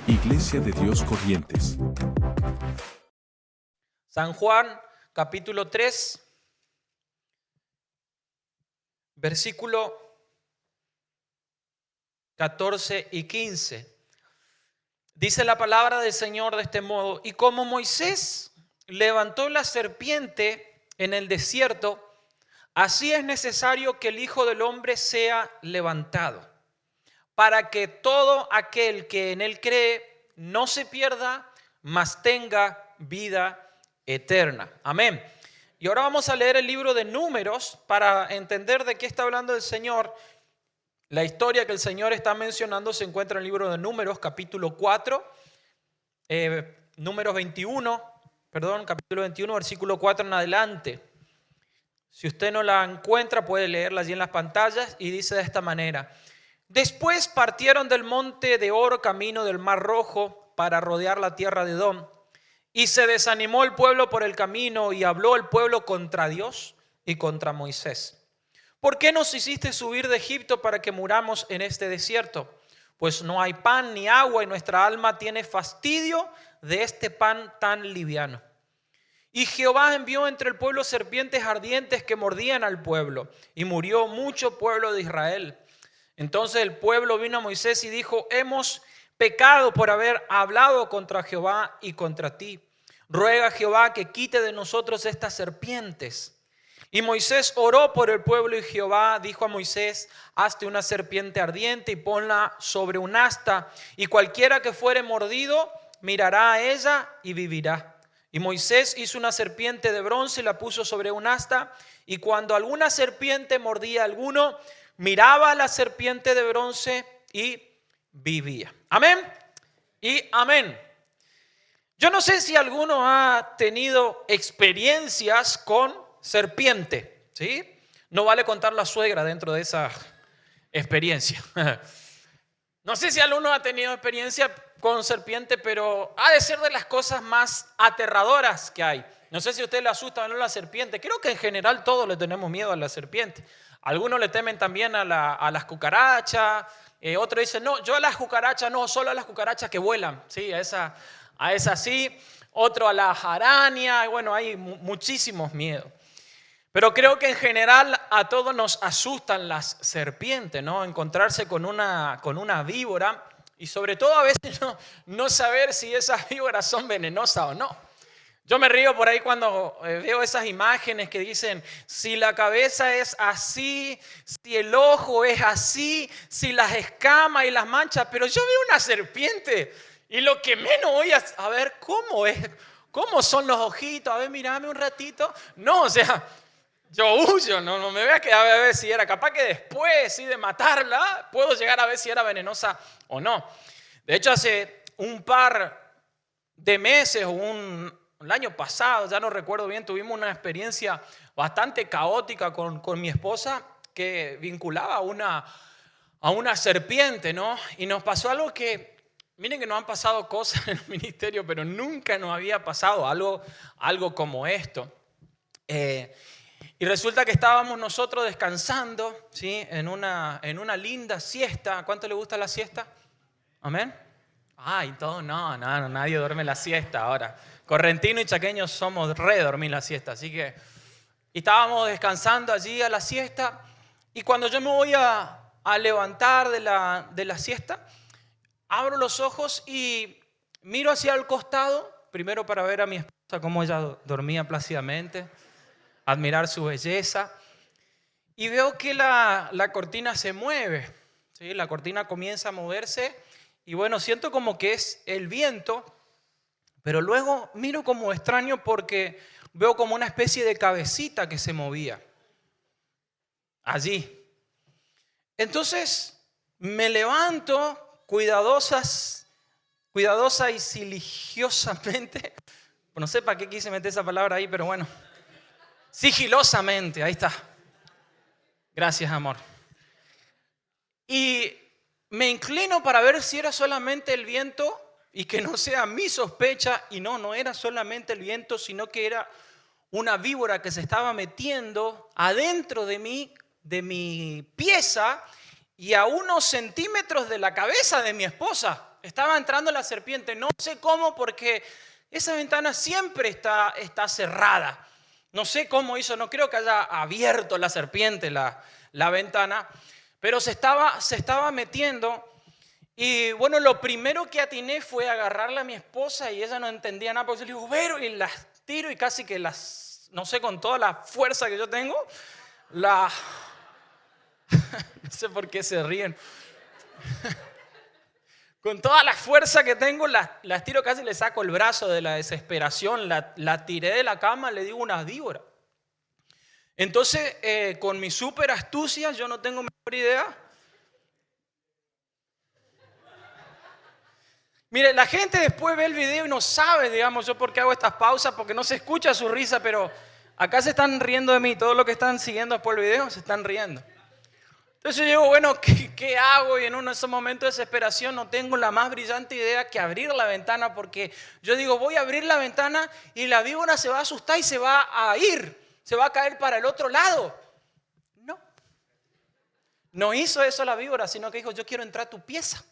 Iglesia de Dios Corrientes. San Juan, capítulo 3, versículo 14 y 15. Dice la palabra del Señor de este modo: y como Moisés levantó la serpiente en el desierto, así es necesario que el Hijo del Hombre sea levantado, para que todo aquel que en él cree no se pierda, mas tenga vida eterna. Amén. Y ahora vamos a leer el libro de Números para entender de qué está hablando el Señor. La historia que el Señor está mencionando se encuentra en el libro de Números, capítulo 4, capítulo 21, versículo 4 en adelante. Si usted no la encuentra, puede leerla allí en las pantallas, y dice de esta manera: después partieron del monte de Hor camino del Mar Rojo para rodear la tierra de Edom. Y se desanimó el pueblo por el camino, y habló el pueblo contra Dios y contra Moisés. ¿Por qué nos hiciste subir de Egipto para que muramos en este desierto? Pues no hay pan ni agua, y nuestra alma tiene fastidio de este pan tan liviano. Y Jehová envió entre el pueblo serpientes ardientes que mordían al pueblo, y murió mucho pueblo de Israel. Entonces el pueblo vino a Moisés y dijo: hemos pecado por haber hablado contra Jehová y contra ti. Ruega a Jehová que quite de nosotros estas serpientes. Y Moisés oró por el pueblo, y Jehová dijo a Moisés: hazte una serpiente ardiente y ponla sobre un asta, y cualquiera que fuere mordido mirará a ella y vivirá. Y Moisés hizo una serpiente de bronce y la puso sobre un asta, y cuando alguna serpiente mordía a alguno, miraba a la serpiente de bronce y vivía. Amén y amén. Yo no sé si alguno ha tenido experiencias con serpiente, ¿sí? No vale contar la suegra dentro de esa experiencia. No sé si alguno ha tenido experiencia con serpiente, pero ha de ser de las cosas más aterradoras que hay. No sé si a usted le asusta o no la serpiente. Creo que en general todos le tenemos miedo a la serpiente. Algunos le temen también a las cucarachas. Otros dicen: no, yo a las cucarachas no, solo a las cucarachas que vuelan. Sí, a esa sí. Otro a las arañas. Bueno, hay muchísimos miedos. Pero creo que en general a todos nos asustan las serpientes, ¿no? Encontrarse con una víbora, y sobre todo a veces no saber si esas víboras son venenosas o no. Yo me río por ahí cuando veo esas imágenes que dicen: si la cabeza es así, si el ojo es así, si las escamas y las manchas. Pero yo veo una serpiente y lo que menos voy a ver cómo es, cómo son los ojitos. A ver, mírame un ratito. No, o sea, yo huyo, no me voy a quedar a ver si era. Capaz que después, sí, de matarla, puedo llegar a ver si era venenosa o no. De hecho, hace un par de meses o el año pasado, ya no recuerdo bien, tuvimos una experiencia bastante caótica con mi esposa que vinculaba a una serpiente, ¿no? Y nos pasó algo que, miren que nos han pasado cosas en el ministerio, pero nunca nos había pasado algo como esto. Y resulta que estábamos nosotros descansando, ¿sí? en una linda siesta. ¿A cuánto le gusta la siesta? ¿Amén? Ay, todo, no, nadie duerme la siesta ahora. Correntino y chaqueños somos re dormir la siesta, así que... Y estábamos descansando allí a la siesta, y cuando yo me voy a levantar de la siesta, abro los ojos y miro hacia el costado, primero para ver a mi esposa cómo ella dormía plácidamente, admirar su belleza, y veo que la cortina se mueve, ¿sí? La cortina comienza a moverse, y bueno, siento como que es el viento, pero luego miro como extraño porque veo como una especie de cabecita que se movía allí. Entonces me levanto cuidadosa y sigilosamente, no sé para qué quise meter esa palabra ahí, pero bueno, sigilosamente, ahí está. Gracias, amor. Y me inclino para ver si era solamente el viento y que no sea mi sospecha. Y no era solamente el viento, sino que era una víbora que se estaba metiendo adentro de mi pieza y a unos centímetros de la cabeza de mi esposa estaba entrando la serpiente. No sé cómo, porque esa ventana siempre está cerrada. No sé cómo hizo, no creo que haya abierto la serpiente la ventana, pero se estaba metiendo. Y bueno, lo primero que atiné fue agarrarle a mi esposa y ella no entendía nada, porque yo le digo, pero, y las tiro y casi que no sé, con toda la fuerza que yo tengo, no sé por qué se ríen. Con toda la fuerza que tengo, las tiro, casi le saco el brazo de la desesperación, la tiré de la cama, le digo una víbora. Entonces, con mi súper astucia, yo no tengo mejor idea. Mire, la gente después ve el video y no sabe, digamos, yo por qué hago estas pausas, porque no se escucha su risa, pero acá se están riendo de mí, todos los que están siguiendo después el video se están riendo. Entonces yo digo, bueno, ¿qué hago? Y en uno de esos momentos de desesperación no tengo la más brillante idea que abrir la ventana, porque yo digo, voy a abrir la ventana y la víbora se va a asustar y se va a ir, se va a caer para el otro lado. No hizo eso la víbora, sino que dijo, yo quiero entrar a tu pieza.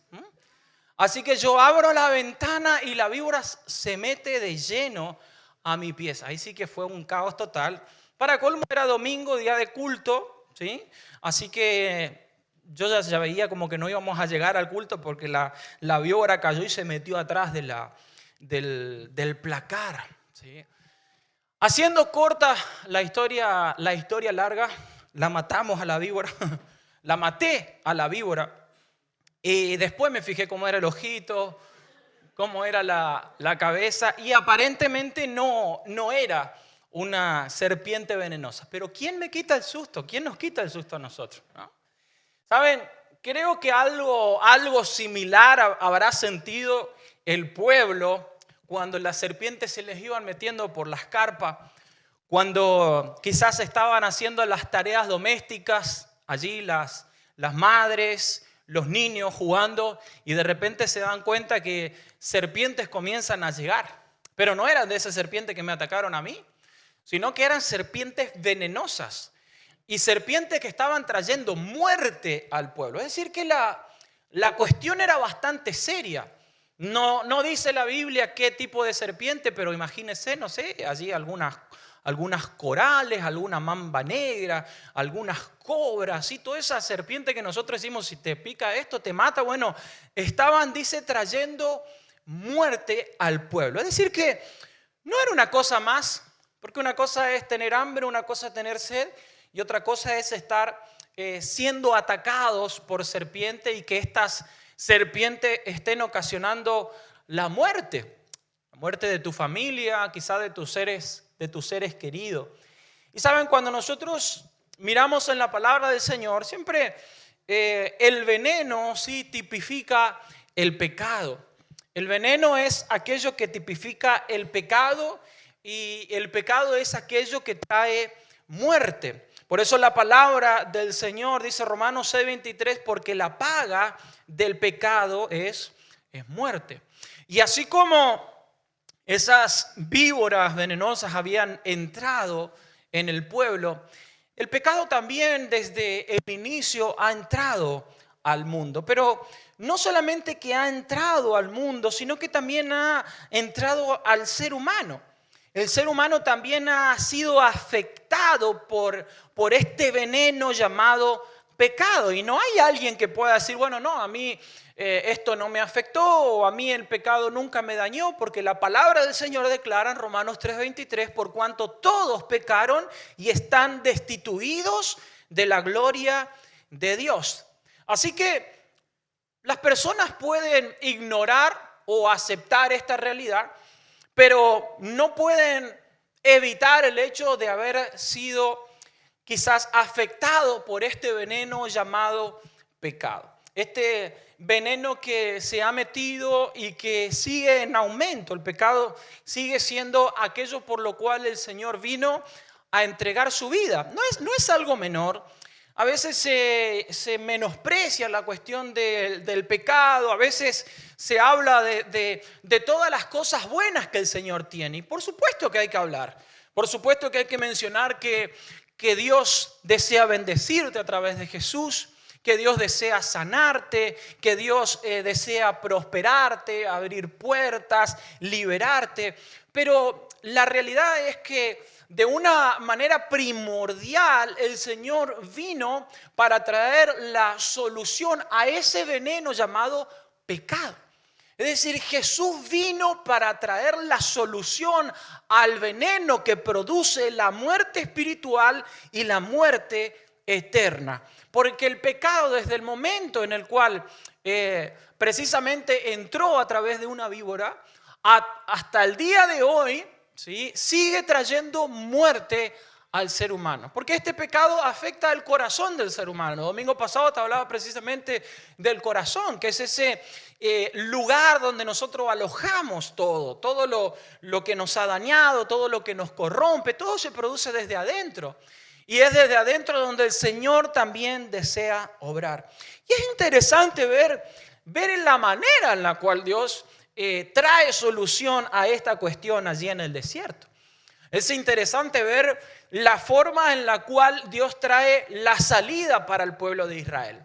Así que yo abro la ventana y la víbora se mete de lleno a mi pieza. Ahí sí que fue un caos total. Para colmo era domingo, día de culto, ¿sí? Así que yo ya veía como que no íbamos a llegar al culto porque la víbora cayó y se metió atrás del placar, ¿sí? Haciendo corta la historia larga, la matamos a la víbora, la maté a la víbora. Y después me fijé cómo era el ojito, cómo era la cabeza, y aparentemente no era una serpiente venenosa. Pero ¿quién me quita el susto? ¿Quién nos quita el susto a nosotros? ¿No? ¿Saben? Creo que algo similar habrá sentido el pueblo cuando las serpientes se les iban metiendo por las carpas, cuando quizás estaban haciendo las tareas domésticas, allí las madres, los niños jugando, y de repente se dan cuenta que serpientes comienzan a llegar. Pero no eran de esas serpientes que me atacaron a mí, sino que eran serpientes venenosas y serpientes que estaban trayendo muerte al pueblo. Es decir, que la cuestión era bastante seria. No dice la Biblia qué tipo de serpiente, pero imagínense, no sé, allí algunas corales, alguna mamba negra, algunas cobras, y toda esa serpiente que nosotros decimos, si te pica esto, te mata. Bueno, estaban, dice, trayendo muerte al pueblo. Es decir, que no era una cosa más, porque una cosa es tener hambre, una cosa es tener sed, y otra cosa es estar siendo atacados por serpientes y que estas serpientes estén ocasionando la muerte de tu familia, quizá de tus seres queridos. Y saben, cuando nosotros miramos en la palabra del Señor, siempre el veneno sí tipifica el pecado. El veneno es aquello que tipifica el pecado, y el pecado es aquello que trae muerte. Por eso la palabra del Señor dice Romanos 6:23, porque la paga del pecado es muerte. Y así como esas víboras venenosas habían entrado en el pueblo, el pecado también desde el inicio ha entrado al mundo. Pero no solamente que ha entrado al mundo, sino que también ha entrado al ser humano. El ser humano también ha sido afectado por este veneno llamado pecado. Y no hay alguien que pueda decir, bueno, no, a mí esto no me afectó, o a mí el pecado nunca me dañó, porque la palabra del Señor declara en Romanos 3:23, por cuanto todos pecaron y están destituidos de la gloria de Dios. Así que las personas pueden ignorar o aceptar esta realidad, pero no pueden evitar el hecho de haber sido quizás afectado por este veneno llamado pecado. Este veneno que se ha metido y que sigue en aumento. El pecado sigue siendo aquello por lo cual el Señor vino a entregar su vida. No es algo menor. A veces se menosprecia la cuestión del pecado, a veces se habla de todas las cosas buenas que el Señor tiene. Y por supuesto que hay que hablar, por supuesto que hay que mencionar que Dios desea bendecirte a través de Jesús, que Dios desea sanarte, que Dios desea prosperarte, abrir puertas, liberarte. Pero la realidad es que de una manera primordial el Señor vino para traer la solución a ese veneno llamado pecado. Es decir, Jesús vino para traer la solución al veneno que produce la muerte espiritual y la muerte eterna. Porque el pecado, desde el momento en el cual precisamente entró a través de una víbora, hasta el día de hoy, ¿sí?, sigue trayendo muerte al ser humano. Porque este pecado afecta al corazón del ser humano. El domingo pasado te hablaba precisamente del corazón, que es ese lugar donde nosotros alojamos todo lo que nos ha dañado, todo lo que nos corrompe, todo se produce desde adentro. Y es desde adentro donde el Señor también desea obrar. Y es interesante ver en la manera en la cual Dios trae solución a esta cuestión allí en el desierto. Es interesante ver la forma en la cual Dios trae la salida para el pueblo de Israel.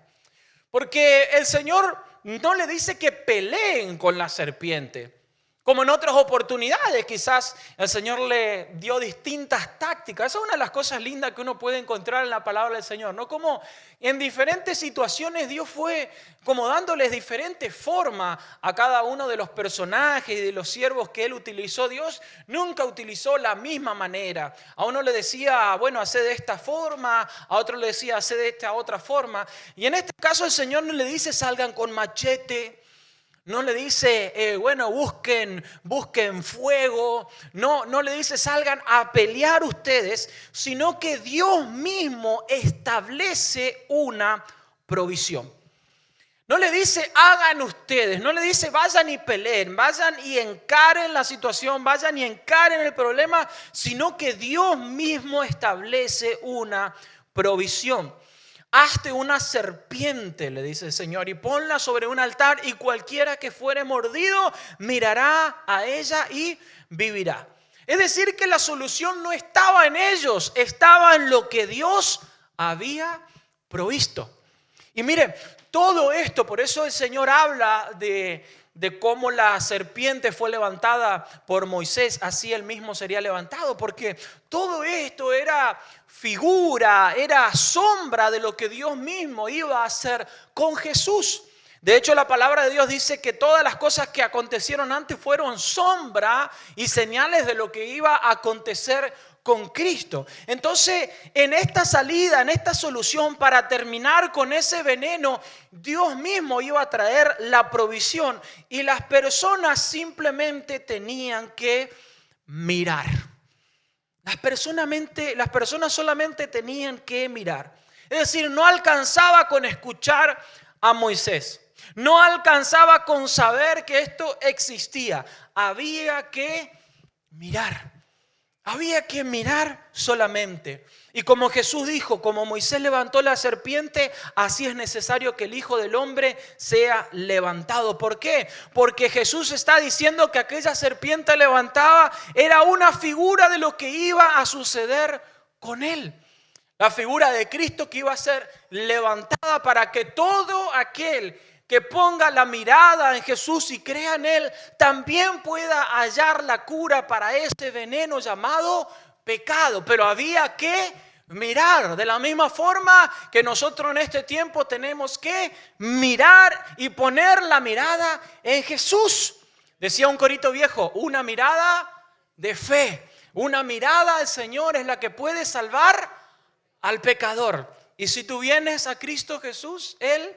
Porque el Señor no le dice que peleen con la serpiente. Como en otras oportunidades, quizás el Señor le dio distintas tácticas. Esa es una de las cosas lindas que uno puede encontrar en la palabra del Señor, ¿no? Como en diferentes situaciones Dios fue como dándoles diferentes formas a cada uno de los personajes y de los siervos que Él utilizó. Dios nunca utilizó la misma manera. A uno le decía, bueno, hacé de esta forma, a otro le decía, hacé de esta otra forma. Y en este caso el Señor no le dice, salgan con machete. No le dice, bueno, busquen fuego. No le dice, salgan a pelear ustedes, sino que Dios mismo establece una provisión. No le dice, hagan ustedes. No le dice, vayan y peleen, vayan y encaren la situación, vayan y encaren el problema, sino que Dios mismo establece una provisión. Hazte una serpiente, le dice el Señor, y ponla sobre un altar, y cualquiera que fuere mordido mirará a ella y vivirá. Es decir, que la solución no estaba en ellos, estaba en lo que Dios había provisto. Y mire, todo esto, por eso el Señor habla de cómo la serpiente fue levantada por Moisés, así él mismo sería levantado, porque todo esto era figura, era sombra de lo que Dios mismo iba a hacer con Jesús. De hecho, la palabra de Dios dice que todas las cosas que acontecieron antes fueron sombra y señales de lo que iba a acontecer con Cristo. Entonces, en esta salida, en esta solución para terminar con ese veneno, Dios mismo iba a traer la provisión y las personas simplemente tenían que mirar. Las personas solamente tenían que mirar. Es decir, no alcanzaba con escuchar a Moisés. No alcanzaba con saber que esto existía. Había que mirar. Había que mirar solamente. Y como Jesús dijo, como Moisés levantó la serpiente, así es necesario que el Hijo del Hombre sea levantado. ¿Por qué? Porque Jesús está diciendo que aquella serpiente levantada era una figura de lo que iba a suceder con él. La figura de Cristo que iba a ser levantada para que todo aquel que ponga la mirada en Jesús y crea en Él, también pueda hallar la cura para ese veneno llamado pecado. Pero había que mirar, de la misma forma que nosotros en este tiempo tenemos que mirar y poner la mirada en Jesús. Decía un corito viejo, una mirada de fe, una mirada al Señor es la que puede salvar al pecador. Y si tú vienes a Cristo Jesús, Él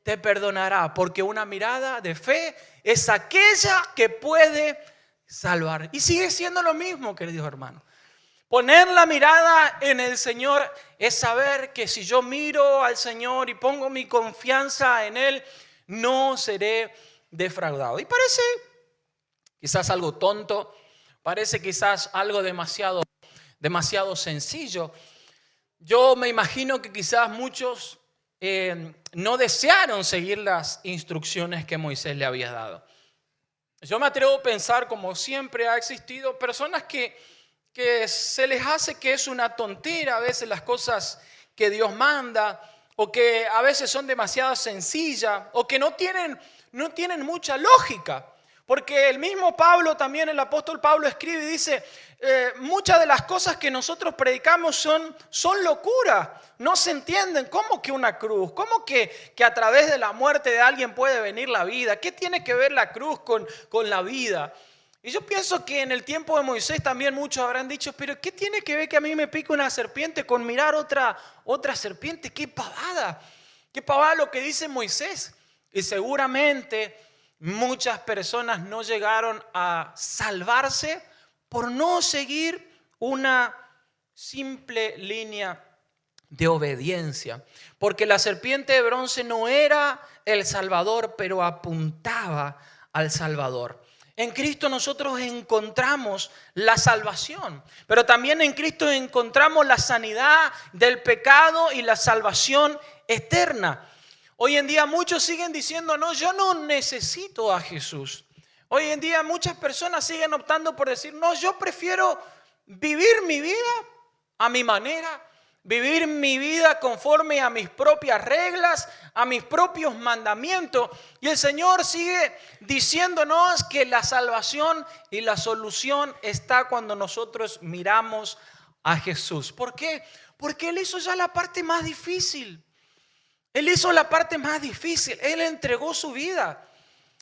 te perdonará, porque una mirada de fe es aquella que puede salvar. Y sigue siendo lo mismo, queridos hermanos. Poner la mirada en el Señor es saber que si yo miro al Señor y pongo mi confianza en Él, no seré defraudado. Y parece quizás algo tonto, parece quizás algo demasiado sencillo. Yo me imagino que quizás muchos no desearon seguir las instrucciones que Moisés le había dado. Yo me atrevo a pensar, como siempre ha existido, personas que se les hace que es una tontera a veces las cosas que Dios manda, o que a veces son demasiado sencillas, o que no tienen mucha lógica. Porque el mismo Pablo, también el apóstol Pablo escribe y dice, muchas de las cosas que nosotros predicamos son locura, no se entienden. ¿Cómo que una cruz? ¿Cómo que a través de la muerte de alguien puede venir la vida? ¿Qué tiene que ver la cruz con la vida? Y yo pienso que en el tiempo de Moisés también muchos habrán dicho, pero ¿qué tiene que ver que a mí me pique una serpiente con mirar otra serpiente? ¡Qué pavada! ¡Qué pavada lo que dice Moisés! Y seguramente muchas personas no llegaron a salvarse por no seguir una simple línea de obediencia. Porque la serpiente de bronce no era el Salvador, pero apuntaba al Salvador. En Cristo nosotros encontramos la salvación, pero también en Cristo encontramos la sanidad del pecado y la salvación eterna. Hoy en día muchos siguen diciendo, no, yo no necesito a Jesús. Hoy en día muchas personas siguen optando por decir, no, yo prefiero vivir mi vida a mi manera, vivir mi vida conforme a mis propias reglas, a mis propios mandamientos. Y el Señor sigue diciéndonos que la salvación y la solución está cuando nosotros miramos a Jesús. ¿Por qué? Porque Él hizo ya la parte más difícil. Él hizo la parte más difícil. Él entregó su vida.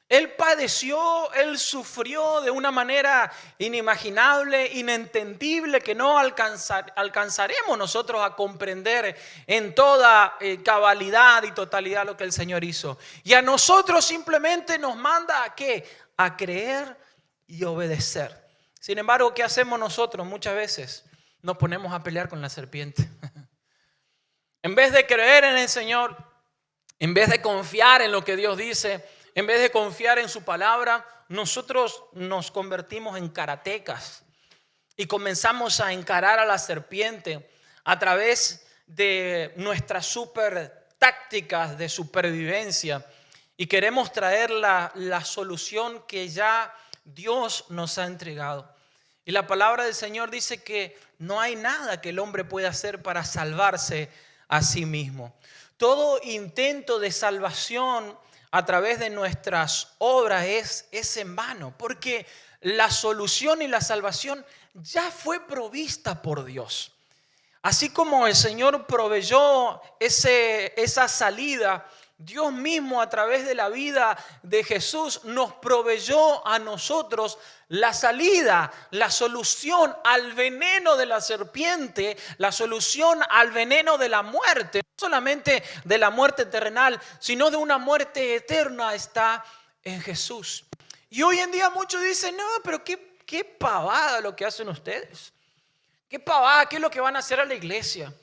Él padeció, Él sufrió de una manera inimaginable, inentendible, que no alcanzaremos nosotros a comprender en toda cabalidad y totalidad lo que el Señor hizo. Y a nosotros simplemente nos manda ¿a qué? A creer y obedecer. Sin embargo, ¿qué hacemos nosotros? Muchas veces nos ponemos a pelear con la serpiente. En vez de creer en el Señor, en vez de confiar en lo que Dios dice, en vez de confiar en su palabra, nosotros nos convertimos en karatecas y comenzamos a encarar a la serpiente a través de nuestras super tácticas de supervivencia y queremos traer la solución que ya Dios nos ha entregado. Y la palabra del Señor dice que no hay nada que el hombre pueda hacer para salvarse a sí mismo. Todo intento de salvación a través de nuestras obras es en vano, porque la solución y la salvación ya fue provista por Dios. Así como el Señor proveyó esa salida, Dios mismo a través de la vida de Jesús nos proveyó a nosotros la salida, la solución al veneno de la serpiente, la solución al veneno de la muerte. No solamente de la muerte terrenal, sino de una muerte eterna está en Jesús. Y hoy en día muchos dicen, no, pero qué pavada lo que hacen ustedes. Qué pavada, qué es lo que van a hacer a la iglesia.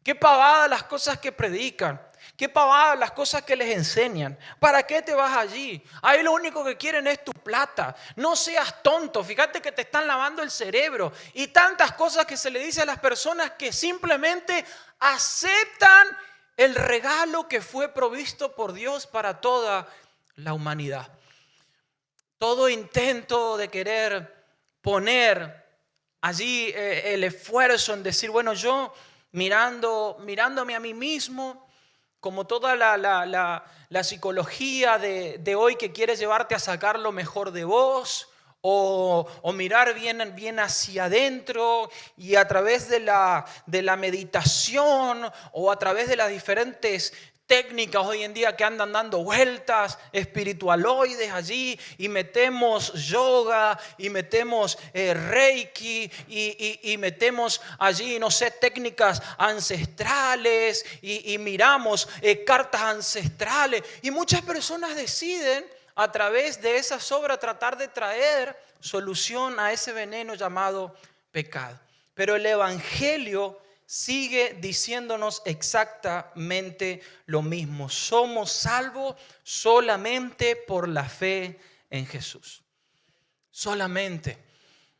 Qué pavada las cosas que predican. Qué pavada las cosas que les enseñan. ¿Para qué te vas allí? Ahí lo único que quieren es tu plata. No seas tonto. Fíjate que te están lavando el cerebro. Y tantas cosas que se le dice a las personas que simplemente aceptan el regalo que fue provisto por Dios para toda la humanidad. Todo intento de querer poner allí el esfuerzo en decir, bueno, yo mirándome a mí mismo, como toda la psicología de hoy que quiere llevarte a sacar lo mejor de vos, o mirar bien hacia adentro, y a través de la meditación o a través de las diferentes técnicas hoy en día que andan dando vueltas, espiritualoides allí, y metemos yoga, y metemos reiki, y metemos allí, no sé, técnicas ancestrales, y miramos cartas ancestrales, y muchas personas deciden a través de esas obras tratar de traer solución a ese veneno llamado pecado. Pero el Evangelio sigue diciéndonos exactamente lo mismo. Somos salvos solamente por la fe en Jesús. Solamente.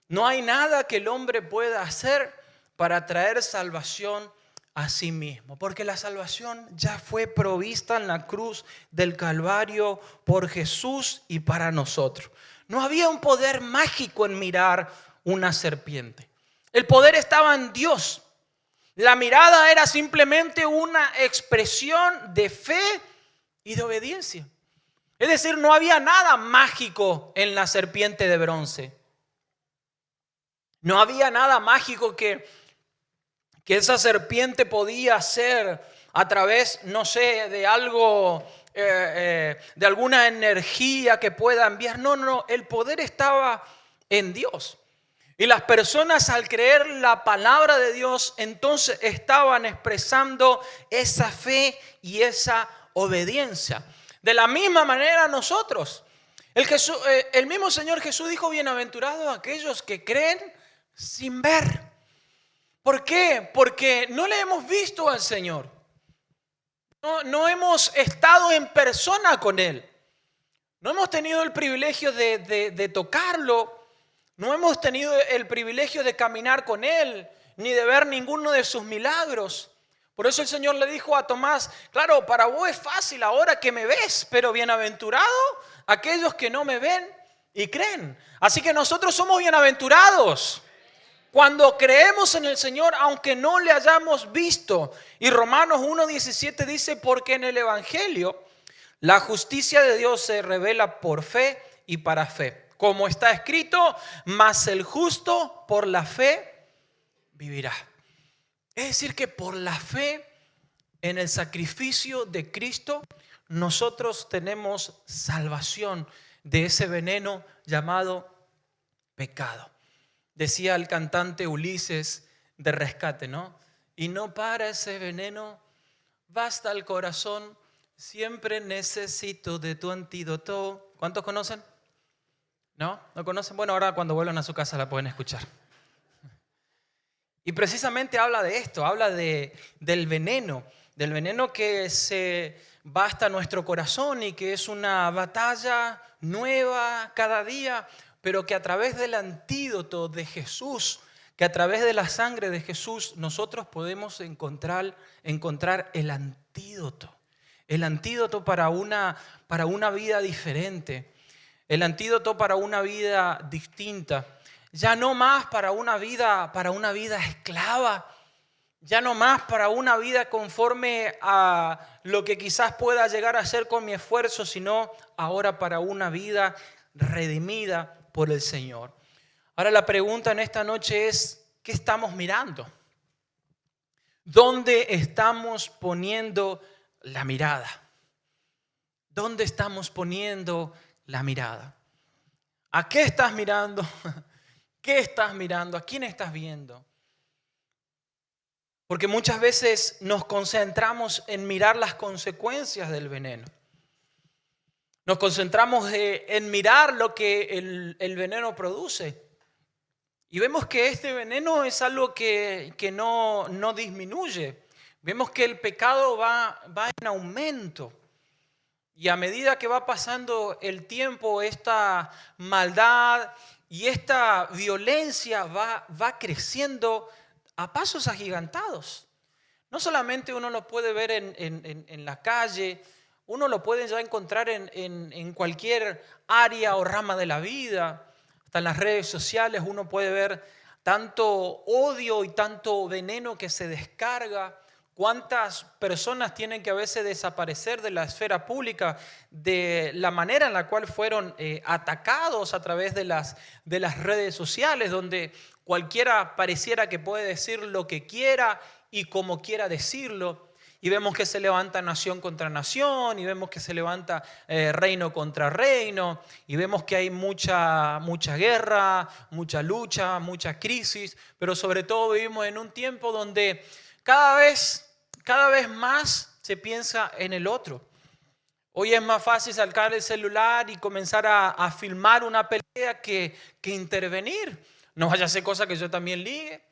No hay nada que el hombre pueda hacer para traer salvación a sí mismo, porque la salvación ya fue provista en la cruz del Calvario por Jesús y para nosotros. No había un poder mágico en mirar una serpiente. El poder estaba en Dios. La mirada era simplemente una expresión de fe y de obediencia. Es decir, no había nada mágico en la serpiente de bronce. No había nada mágico que esa serpiente podía hacer a través, no sé, de algo, de alguna energía que pueda enviar. No, el poder estaba en Dios. Y las personas, al creer la palabra de Dios, entonces estaban expresando esa fe y esa obediencia. De la misma manera nosotros. El mismo Señor Jesús dijo: bienaventurados aquellos que creen sin ver. ¿Por qué? Porque no le hemos visto al Señor. No hemos estado en persona con Él. No hemos tenido el privilegio de tocarlo. No hemos tenido el privilegio de caminar con Él, ni de ver ninguno de sus milagros. Por eso el Señor le dijo a Tomás: claro, para vos es fácil ahora que me ves, pero bienaventurado aquellos que no me ven y creen. Así que nosotros somos bienaventurados cuando creemos en el Señor, aunque no le hayamos visto. Y Romanos 1:17 dice: porque en el Evangelio la justicia de Dios se revela por fe y para fe. Como está escrito: mas el justo por la fe vivirá. Es decir, que por la fe en el sacrificio de Cristo, nosotros tenemos salvación de ese veneno llamado pecado. Decía el cantante Ulises de Rescate, ¿no? Y no para ese veneno, basta el corazón, siempre necesito de tu antídoto. ¿Cuántos conocen? ¿No? ¿No conocen? Bueno, ahora cuando vuelvan a su casa la pueden escuchar. Y precisamente habla de esto, habla del veneno que se va hasta nuestro corazón y que es una batalla nueva cada día, pero que a través del antídoto de Jesús, que a través de la sangre de Jesús, nosotros podemos encontrar el antídoto para una vida diferente, el antídoto para una vida distinta. Ya no más para una vida esclava, ya no más para una vida conforme a lo que quizás pueda llegar a ser con mi esfuerzo, sino ahora para una vida redimida por el Señor. Ahora la pregunta en esta noche es: ¿qué estamos mirando? ¿Dónde estamos poniendo la mirada? ¿Dónde estamos poniendo la mirada? ¿A qué estás mirando? ¿Qué estás mirando? ¿A quién estás viendo? Porque muchas veces nos concentramos en mirar las consecuencias del veneno. Nos concentramos en mirar lo que el veneno produce. Y vemos que este veneno es algo que no disminuye. Vemos que el pecado va en aumento. Y a medida que va pasando el tiempo, esta maldad y esta violencia va creciendo a pasos agigantados. No solamente uno lo puede ver en la calle, uno lo puede ya encontrar en cualquier área o rama de la vida. Hasta en las redes sociales uno puede ver tanto odio y tanto veneno que se descarga. ¿Cuántas personas tienen que a veces desaparecer de la esfera pública de la manera en la cual fueron atacados a través de las redes sociales, donde cualquiera pareciera que puede decir lo que quiera y como quiera decirlo? Y vemos que se levanta nación contra nación, y vemos que se levanta reino contra reino, y vemos que hay mucha guerra, mucha lucha, mucha crisis, pero sobre todo vivimos en un tiempo donde cada vez más se piensa en el otro. Hoy es más fácil sacar el celular y comenzar a filmar una pelea que intervenir. No vaya a ser cosa que yo también ligue.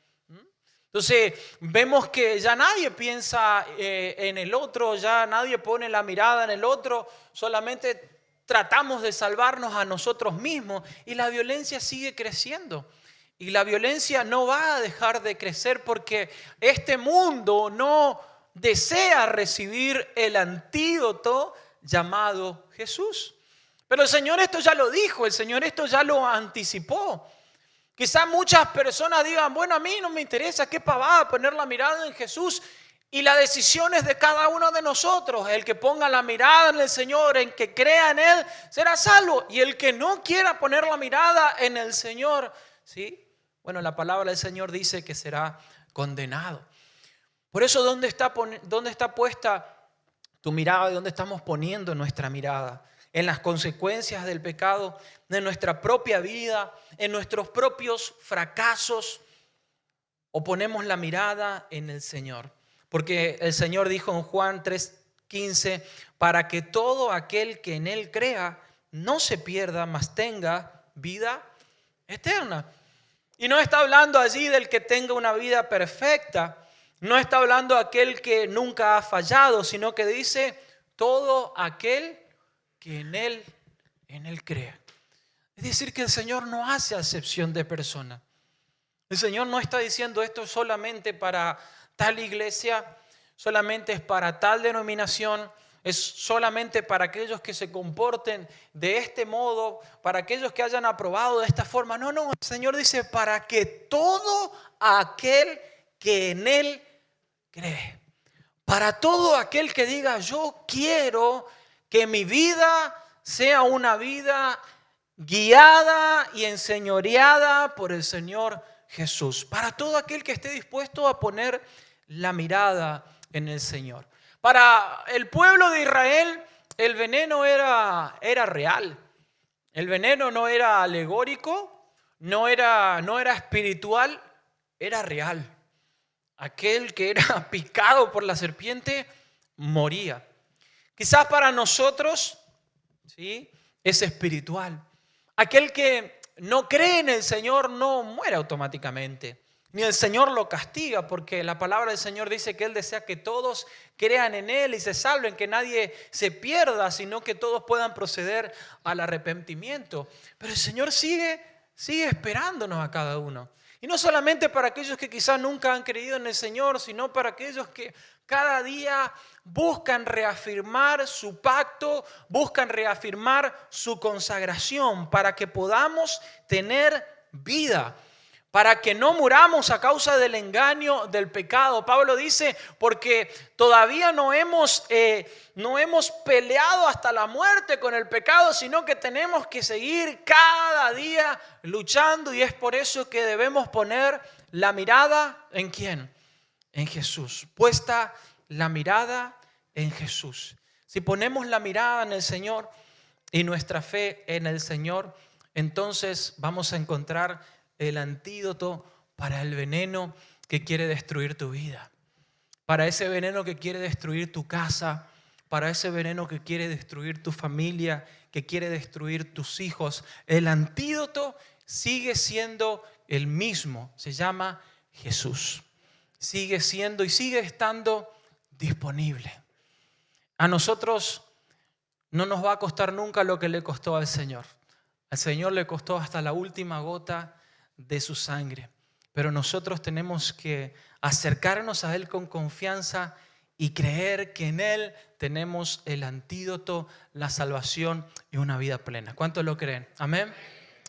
Entonces vemos que ya nadie piensa en el otro, ya nadie pone la mirada en el otro, solamente tratamos de salvarnos a nosotros mismos, y la violencia sigue creciendo. Y la violencia no va a dejar de crecer porque este mundo no desea recibir el antídoto llamado Jesús. Pero el Señor esto ya lo dijo, el Señor esto ya lo anticipó. Quizás muchas personas digan, bueno, a mí no me interesa, qué pavada poner la mirada en Jesús. Y la decisión es de cada uno de nosotros. El que ponga la mirada en el Señor, en que crea en Él, será salvo. Y el que no quiera poner la mirada en el Señor, ¿sí? Bueno, la palabra del Señor dice que será condenado. Por eso, ¿dónde está puesta tu mirada? ¿Dónde estamos poniendo nuestra mirada? En las consecuencias del pecado, en nuestra propia vida, en nuestros propios fracasos, o ponemos la mirada en el Señor. Porque el Señor dijo en Juan 3:15, para que todo aquel que en Él crea no se pierda, mas tenga vida eterna. Y no está hablando allí del que tenga una vida perfecta, no está hablando de aquel que nunca ha fallado, sino que dice todo aquel que en Él crea. Es decir, que el Señor no hace acepción de persona. El Señor no está diciendo esto solamente para tal iglesia, solamente es para tal denominación, es solamente para aquellos que se comporten de este modo, para aquellos que hayan aprobado de esta forma. No, el Señor dice para que todo aquel que en Él cree. Para todo aquel que diga, yo quiero que mi vida sea una vida guiada y enseñoreada por el Señor Jesús. Para todo aquel que esté dispuesto a poner la mirada en el Señor. Para el pueblo de Israel, el veneno era real. El veneno no era alegórico, no era espiritual, era real. Aquel que era picado por la serpiente moría. Quizás para nosotros, ¿sí?, es espiritual. Aquel que no cree en el Señor no muere automáticamente, ni el Señor lo castiga, porque la palabra del Señor dice que Él desea que todos crean en Él y se salven, que nadie se pierda, sino que todos puedan proceder al arrepentimiento. Pero el Señor sigue esperándonos a cada uno. Y no solamente para aquellos que quizás nunca han creído en el Señor, sino para aquellos que cada día buscan reafirmar su pacto, buscan reafirmar su consagración para que podamos tener vida, para que no muramos a causa del engaño del pecado. Pablo dice, porque todavía no hemos peleado hasta la muerte con el pecado, sino que tenemos que seguir cada día luchando, y es por eso que debemos poner la mirada ¿en quién? En Jesús. Puesta la mirada en Jesús. Si ponemos la mirada en el Señor y nuestra fe en el Señor, entonces vamos a encontrar el antídoto para el veneno que quiere destruir tu vida, para ese veneno que quiere destruir tu casa, para ese veneno que quiere destruir tu familia, que quiere destruir tus hijos. El antídoto sigue siendo el mismo, se llama Jesús. Sigue siendo y sigue estando disponible. A nosotros no nos va a costar nunca lo que le costó al Señor. Al Señor le costó hasta la última gota de su sangre, pero nosotros tenemos que acercarnos a Él con confianza y creer que en Él tenemos el antídoto, la salvación y una vida plena. ¿Cuántos lo creen? Amén.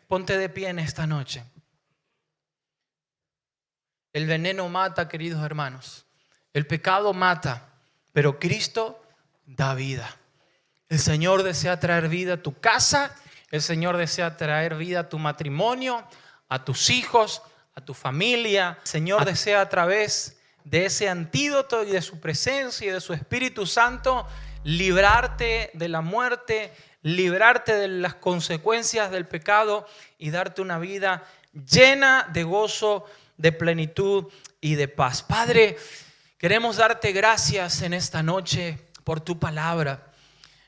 Ponte de pie en esta noche. El veneno mata, queridos hermanos. El pecado mata, pero Cristo da vida. El Señor desea traer vida a tu casa. El Señor desea traer vida a tu matrimonio, a tus hijos, a tu familia. El Señor desea a través de ese antídoto y de su presencia y de su Espíritu Santo librarte de la muerte, librarte de las consecuencias del pecado y darte una vida llena de gozo, de plenitud y de paz. Padre, queremos darte gracias en esta noche por tu palabra.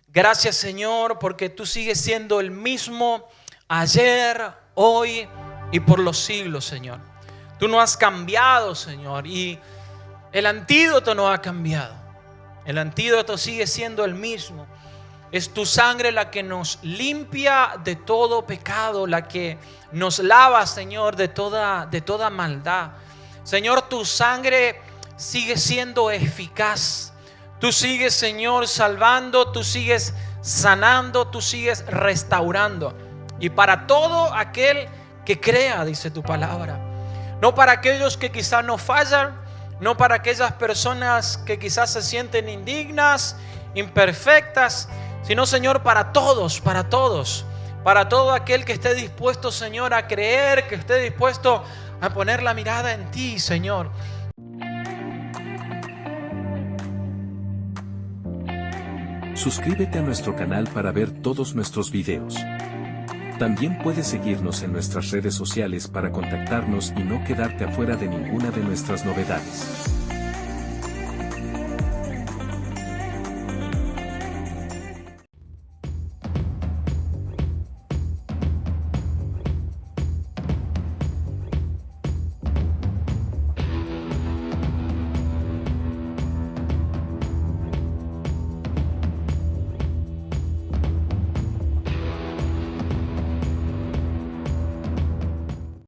Gracias, Señor, porque tú sigues siendo el mismo ayer, hoy y por los siglos, Señor. Tú no has cambiado, Señor, y el antídoto no ha cambiado. El antídoto sigue siendo el mismo. Es tu sangre la que nos limpia de todo pecado, la que nos lava, Señor, de toda maldad. Señor, tu sangre sigue siendo eficaz. Tú sigues, Señor, salvando, tú sigues sanando, tú sigues restaurando. Y para todo aquel que crea, dice tu palabra. No para aquellos que quizás no fallan, no para aquellas personas que quizás se sienten indignas, imperfectas, sino, Señor, para todos, para todos. Para todo aquel que esté dispuesto, Señor, a creer, que esté dispuesto a poner la mirada en ti, Señor. Suscríbete a nuestro canal para ver todos nuestros videos. También puedes seguirnos en nuestras redes sociales para contactarnos y no quedarte afuera de ninguna de nuestras novedades.